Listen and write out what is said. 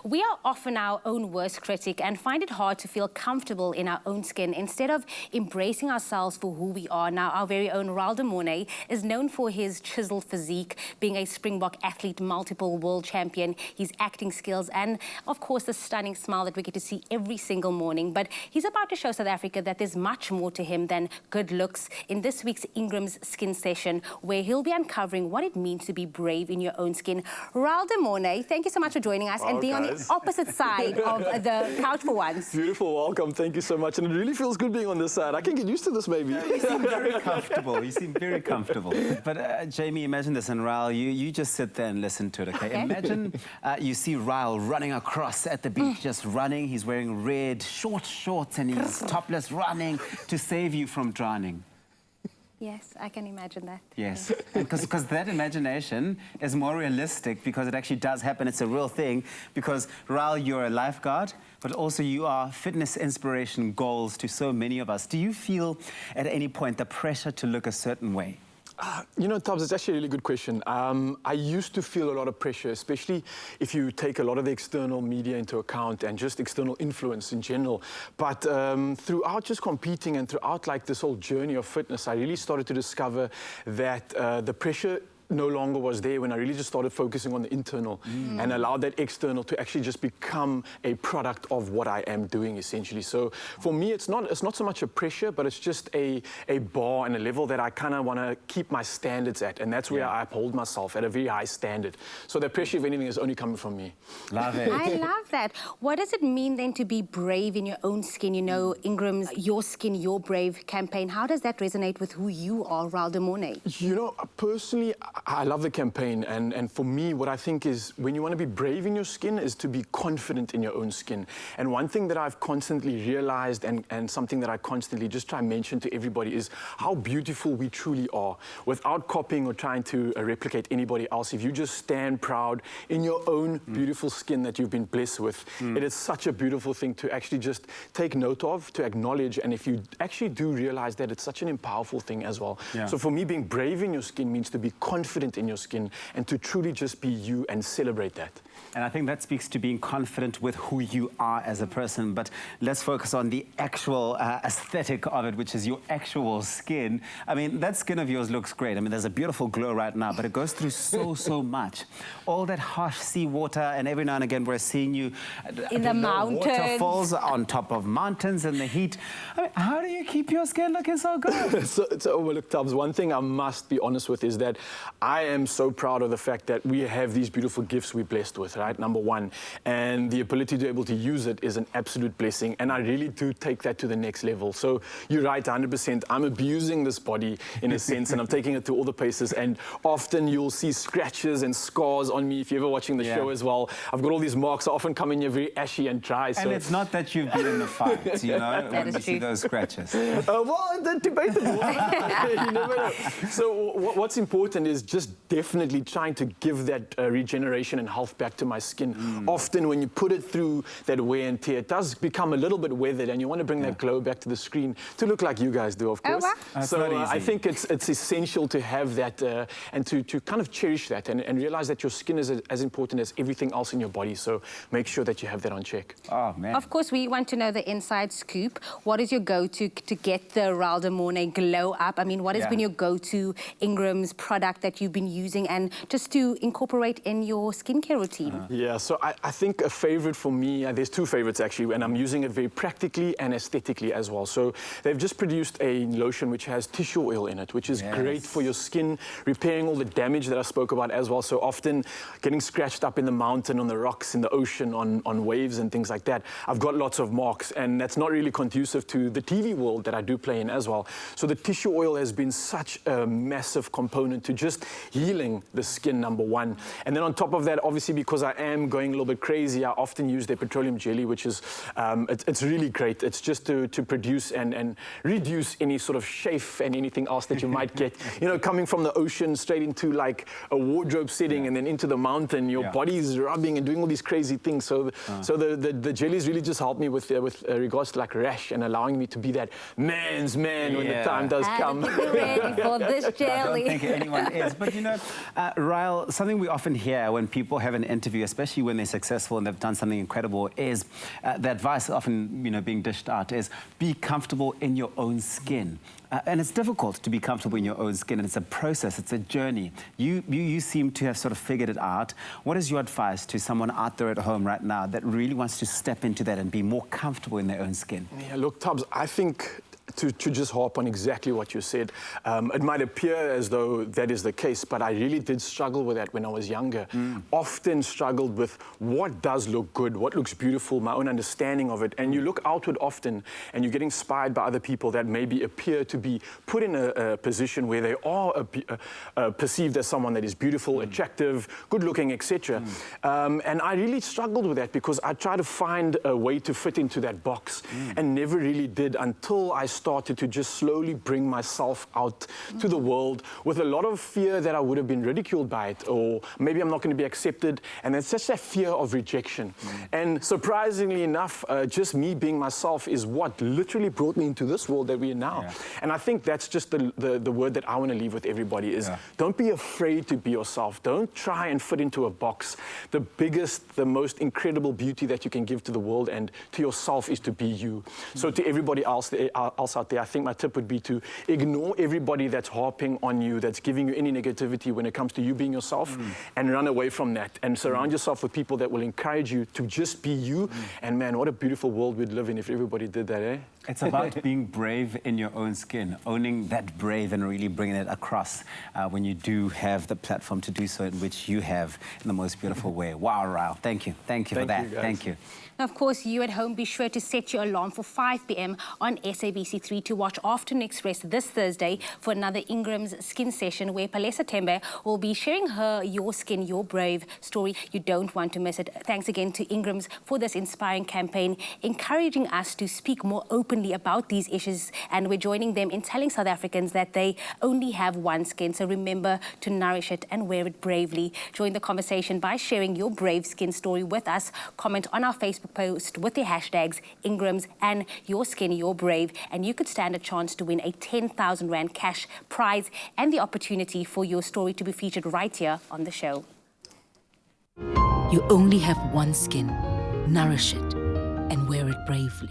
We are often our own worst critic and find it hard to feel comfortable in our own skin instead of embracing ourselves for who we are. Now, our very own Rhyl de Mornay is known for his chiseled physique, being a Springbok athlete, multiple world champion, his acting skills, and of course, the stunning smile that we get to see every single morning. But he's about to show South Africa that there's much more to him than good looks in this week's Ingram's Skin Session, where he'll be uncovering what it means to be brave in your own skin. Rhyl de Mornay, thank you so much for joining us and being on the opposite side of the couch for once. Beautiful, welcome. Thank you so much. And it really feels good being on this side. I can get used to this, maybe. You seem very comfortable. You seem very comfortable. But Jamie, imagine this, and Rhyl, you just sit there and listen to it, okay? Imagine you see Rhyl running across at the beach, just running. He's wearing red, short shorts, and he's topless, running to save you from drowning. Yes, I can imagine that. Yes, because that imagination is more realistic because it actually does happen. It's a real thing because, Rhyl, you're a lifeguard, but also you are fitness inspiration goals to so many of us. Do you feel at any point the pressure to look a certain way? You know, Tubbs, it's actually a really good question. I used to feel a lot of pressure, especially if you take a lot of the external media into account and just external influence in general. But throughout just competing and throughout like this whole journey of fitness, I really started to discover that the pressure no longer was there when I really just started focusing on the internal and allowed that external to actually just become a product of what I am doing, essentially. So for me, it's not so much a pressure, but it's just a bar and a level that I kind of want to keep my standards at, and that's where I uphold myself at a very high standard. So the pressure, if anything, is only coming from me. Love it. I love that. What does it mean then to be brave in your own skin? You know, Ingram's Your Skin, Your Brave campaign. How does that resonate with who you are, Rhyl de Mornay? You know, personally, I love the campaign, and for me, what I think is when you want to be brave in your skin is to be confident in your own skin. And one thing that I've constantly realized and something that I constantly just try and mention to everybody is how beautiful we truly are without copying or trying to replicate anybody else. If you just stand proud in your own beautiful skin that you've been blessed with, it is such a beautiful thing to actually just take note of, to acknowledge, and if you actually do realize that, it's such an powerful thing as well. So for me, being brave in your skin means to be confident in your skin and to truly just be you and celebrate that. And I think that speaks to being confident with who you are as a person. But let's focus on the actual aesthetic of it, which is your actual skin. I mean, that skin of yours looks great. I mean, there's a beautiful glow right now, but it goes through so much. All that harsh seawater, and every now and again we're seeing you in the mountains, waterfalls on top of mountains in the heat. I mean, how do you keep your skin looking so good? So look, Tubbs, one thing I must be honest with is that I am so proud of the fact that we have these beautiful gifts we're blessed with, right? Number one. And the ability to be able to use it is an absolute blessing. And I really do take that to the next level. So you're right, 100%. I'm abusing this body in a sense, and I'm taking it to all the places. And often you'll see scratches and scars on me if you're ever watching the show as well. I've got all these marks. I often come in here very ashy and dry. And it's not that you've been in the fight, you know, when you see those scratches. Well, they're debatable. You never know. So what's important is just definitely trying to give that regeneration and health back to my skin. Often when you put it through that wear and tear, it does become a little bit weathered, and you want to bring that glow back to the screen to look like you guys do, of course. So I think it's essential to have that and to kind of cherish that and realize that your skin is as important as everything else in your body. So make sure that you have that on check. Oh, man. Of course, we want to know the inside scoop. What is your go-to to get the Rhyl de Mornay glow up? I mean, what has been your go-to Ingram's product that you've been using and just to incorporate in your skincare routine? Yeah, so I think a favorite for me, there's two favorites actually, and I'm using it very practically and aesthetically as well. So they've just produced a lotion which has tissue oil in it, which is great for your skin, repairing all the damage that I spoke about as well. So often getting scratched up in the mountain, on the rocks, in the ocean, on waves and things like that. I've got lots of marks, and that's not really conducive to the TV world that I do play in as well. So the tissue oil has been such a massive component to just healing the skin, number one. And then on top of that, obviously, because I am going a little bit crazy, I often use their petroleum jelly, which is, it's really great. It's just to produce and reduce any sort of chafe and anything else that you might get. You know, coming from the ocean straight into like a wardrobe setting and then into the mountain, your body's rubbing and doing all these crazy things. So the jellies really just help me with regards to like rash and allowing me to be that man's man when the time does come. Be ready for this jelly. I don't think anyone is. But you know, Ryle, something we often hear when people have an interview, especially when they're successful and they've done something incredible, is the advice often, you know, being dished out is be comfortable in your own skin. And it's difficult to be comfortable in your own skin, and it's a process, it's a journey. You seem to have sort of figured it out. What is your advice to someone out there at home right now that really wants to step into that and be more comfortable in their own skin? Yeah, look, Tubbs, I think to just harp on exactly what you said, it might appear as though that is the case, but I really did struggle with that when I was younger. Often struggled with what does look good, what looks beautiful, my own understanding of it. And you look outward often and you get inspired by other people that maybe appear to be put in a position where they are perceived as someone that is beautiful, attractive, good looking, etc. And I really struggled with that because I tried to find a way to fit into that box and never really did until I started to just slowly bring myself out to the world with a lot of fear that I would have been ridiculed by it, or maybe I'm not going to be accepted, and it's just that fear of rejection. And surprisingly enough, just me being myself is what literally brought me into this world that we're in now. And I think that's just the word that I want to leave with everybody is don't be afraid to be yourself. Don't try and fit into a box. The biggest, the most incredible beauty that you can give to the world and to yourself is to be you. So to everybody else out there, I think my tip would be to ignore everybody that's harping on you, that's giving you any negativity when it comes to you being yourself, and run away from that and surround yourself with people that will encourage you to just be you. And man, what a beautiful world we'd live in if everybody did that, eh? It's about being brave in your own skin, owning that brave and really bringing it across when you do have the platform to do so, in which you have in the most beautiful way. Wow, Ryle, thank you. Thank you for that. Thank you. Now, of course, you at home, be sure to set your alarm for 5 p.m. on SABC3 to watch Afternoon Express this Thursday for another Ingram's Skin Session, where Palesa Tembe will be sharing her Your Skin, Your Brave story. You don't want to miss it. Thanks again to Ingram's for this inspiring campaign, encouraging us to speak more openly about these issues, and we're joining them in telling South Africans that they only have one skin, so remember to nourish it and wear it bravely. Join the conversation by sharing your brave skin story with us. Comment on our Facebook post with the hashtags Ingrams and Your Skin, Your Brave, and you could stand a chance to win a 10,000 Rand cash prize and the opportunity for your story to be featured right here on the show. You only have one skin. Nourish it and wear it bravely.